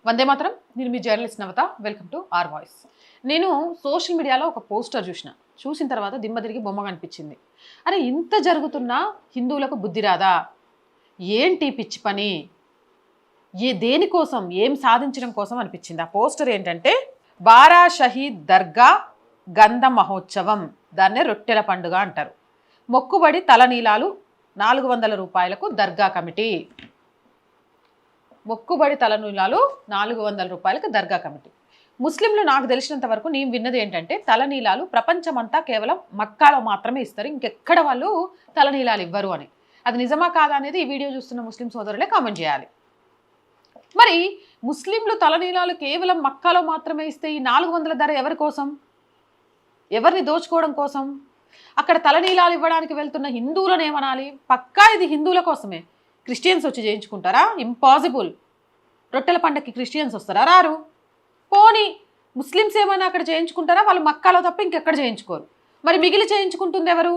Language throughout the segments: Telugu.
వందే మాత్రం. నేను మీ journalist Navata. Welcome to our voice. నేను సోషల్ మీడియాలో ఒక పోస్టర్ చూసిన తర్వాత దిమ్మ తిరిగి బొమ్మ కనిపించింది. అరే, ఇంత జరుగుతున్నా హిందువులకు బుద్ధి రాదా? ఏంటి పిచ్చి పని? దేనికోసం, ఏం సాధించడం కోసం అనిపించింది. ఆ పోస్టర్ ఏంటంటే బారా షహీద్ దర్గా గంధ మహోత్సవం, దాన్నే రొట్టెల పండుగ అంటారు. మొక్కుబడి తలనీలాలు 400 రూపాయలకు దర్గా కమిటీ. మొక్కుబడి తలనీలాలు 400 రూపాయలకు దర్గా కమిటీ. ముస్లింలు నాకు తెలిసినంత వరకు నేను విన్నది ఏంటంటే తలనీలాలు ప్రపంచమంతా కేవలం మక్కాలో మాత్రమే ఇస్తారు, ఇంకెక్కడ వాళ్ళు తలనీలాలు ఇవ్వరు అని. అది నిజమా కాదా అనేది ఈ వీడియో చూస్తున్న ముస్లిం సోదరులే కామెంట్ చేయాలి. మరి ముస్లింలు తలనీలాలు కేవలం మక్కాలో మాత్రమే ఇస్తే ఈ 400 ధర ఎవరి కోసం? ఎవరిని దోచుకోవడం కోసం? అక్కడ తలనీలాలు ఇవ్వడానికి వెళ్తున్న హిందువులను ఏమనాలి? పక్కా ఇది హిందువుల కోసమే. క్రిస్టియన్స్ వచ్చి చేయించుకుంటారా? ఇంపాసిబుల్. రొట్టెల పండగకి క్రిస్టియన్స్ వస్తారా? రారు. పోనీ ముస్లిమ్స్ ఏమైనా అక్కడ చేయించుకుంటారా? వాళ్ళు మక్కాలో తప్ప ఇంకెక్కడ చేయించుకోరు. మరి మిగిలి చేయించుకుంటుంది ఎవరు?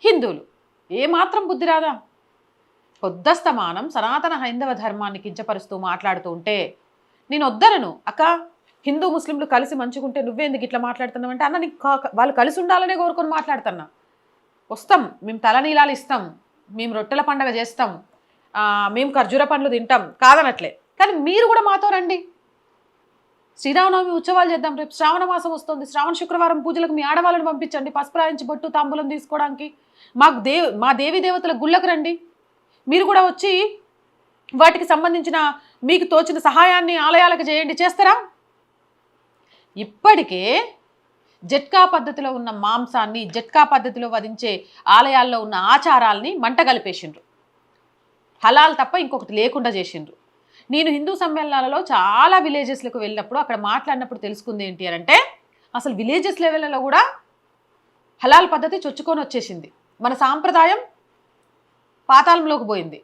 హిందువులు. ఏమాత్రం బుద్ధి రాదా? పొద్దస్తమానం సనాతన హైందవ ధర్మాన్ని కించపరుస్తూ మాట్లాడుతూ ఉంటే నేను వద్దనను. అక్క, హిందూ ముస్లింలు కలిసి మంచుకుంటే నువ్వేందుకు ఇట్లా మాట్లాడుతున్నావు అంటే, అన్న నీకు వాళ్ళు కలిసి ఉండాలనే కోరుకొని మాట్లాడుతున్నా. వస్తాం, మేము తలనీలాలు ఇస్తాం, మేము రొట్టెల పండగ చేస్తాం, మేము ఖర్జూర పండ్లు తింటాం, కాదనట్లే. కానీ మీరు కూడా మాతో రండి. శ్రీరామనవమి ఉత్సవాలు చేద్దాం. రేపు శ్రావణ మాసం వస్తుంది. శ్రావణ శుక్రవారం పూజలకు మీ ఆడవాళ్ళని పంపించండి. పసుపురాయించి బొట్టు తాంబూలం తీసుకోవడానికి. మా దేవీ దేవతల గుళ్ళకు రండి. మీరు కూడా వచ్చి వాటికి సంబంధించిన మీకు తోచిన సహాయాన్ని ఆలయాలకు చేయండి. చేస్తారా? ఇప్పటికే జట్కా పద్ధతిలో ఉన్న మాంసాన్ని, జట్కా పద్ధతిలో వధించే ఆలయాల్లో ఉన్న ఆచారాల్ని మంట కలిపేసిండ్రు. హలాల్ తప్ప ఇంకొకటి లేకుండా చేసిండ్రు. నేను హిందూ సమ్మేళనాలలో చాలా విలేజెస్లకు వెళ్ళినప్పుడు అక్కడ మాట్లాడినప్పుడు తెలుసుకుంది ఏంటి అని అంటే, అసలు విలేజెస్ లెవెల్లో కూడా హలాల్ పద్ధతి చొచ్చుకొని వచ్చేసింది. మన సాంప్రదాయం పాతాళంలోకి పోయింది.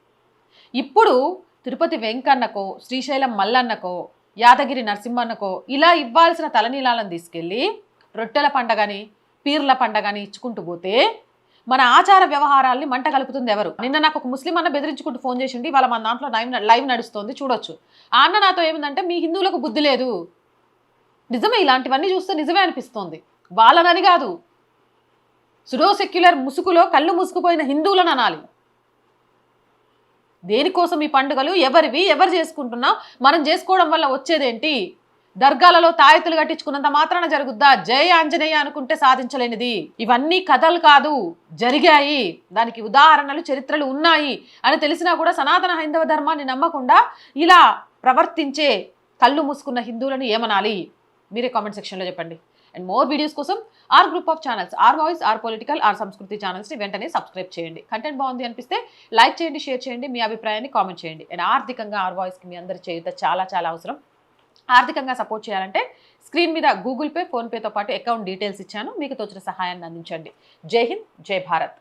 ఇప్పుడు తిరుపతి వెంకన్నకో, శ్రీశైలం మల్లన్నకో, యాదగిరి నరసింహన్నకో ఇలా ఇవ్వాల్సిన తలనీలాలను తీసుకెళ్ళి రొట్టెల పండగని, పీర్ల పండగని ఇచ్చుకుంటూ పోతే మన ఆచార వ్యవహారాల్ని మంట కలుపుతుంది ఎవరు? నిన్న నాకు ఒక ముస్లిం అన్న బెదిరించుకుంటూ ఫోన్ చేసిండి. వాళ్ళ మన దాంట్లో లైవ్ నడుస్తుంది, చూడొచ్చు. ఆ అన్న నాతో ఏమిందంటే, మీ హిందువులకు బుద్ధి లేదు. నిజమే, ఇలాంటివన్నీ చూస్తే నిజమే అనిపిస్తోంది. వాళ్ళనని కాదు, సుడో సెక్యులర్ ముసుగులో కళ్ళు మూసుకుపోయిన హిందువులను అనాలి. దేనికోసం ఈ పండుగలు? ఎవరివి? ఎవరు చేసుకుంటున్నా? మనం చేసుకోవడం వల్ల వచ్చేదేంటి? దర్గాలలో తాయెత్తులు కట్టించుకున్నంత మాత్రాన జరుగుద్దా? జై ఆంజనేయ అనుకుంటే సాధించలేనిది. ఇవన్నీ కథలు కాదు, జరిగాయి. దానికి ఉదాహరణలు, చరిత్రలు ఉన్నాయి అని తెలిసినా కూడా సనాతన హైందవ ధర్మాన్ని నమ్మకుండా ఇలా ప్రవర్తించే కళ్ళు మూసుకున్న హిందువులను ఏమనాలి? మీరే కామెంట్ సెక్షన్లో చెప్పండి. అండ్ మోర్ వీడియోస్ కోసం our group of channels, our voice, our political, our Samskriti ఛానల్స్ని వెంటనే సబ్స్క్రైబ్ చేయండి. కంటెంట్ బాగుంది అనిపిస్తే లైక్ చేయండి, షేర్ చేయండి, మీ అభిప్రాయాన్ని కామెంట్ చేయండి. అండ్ ఆర్థికంగా ఆర్ వాయిస్కి మీ అందరి చేయుత చాలా చాలా అవసరం. ఆర్థికంగా సపోర్ట్ చేయాలంటే స్క్రీన్ మీద గూగుల్ పే, ఫోన్పేతో పాటు అకౌంట్ డీటెయిల్స్ ఇచ్చాను. మీకు తోచిన సహాయాన్ని అందించండి. జై హింద్, జై భారత్.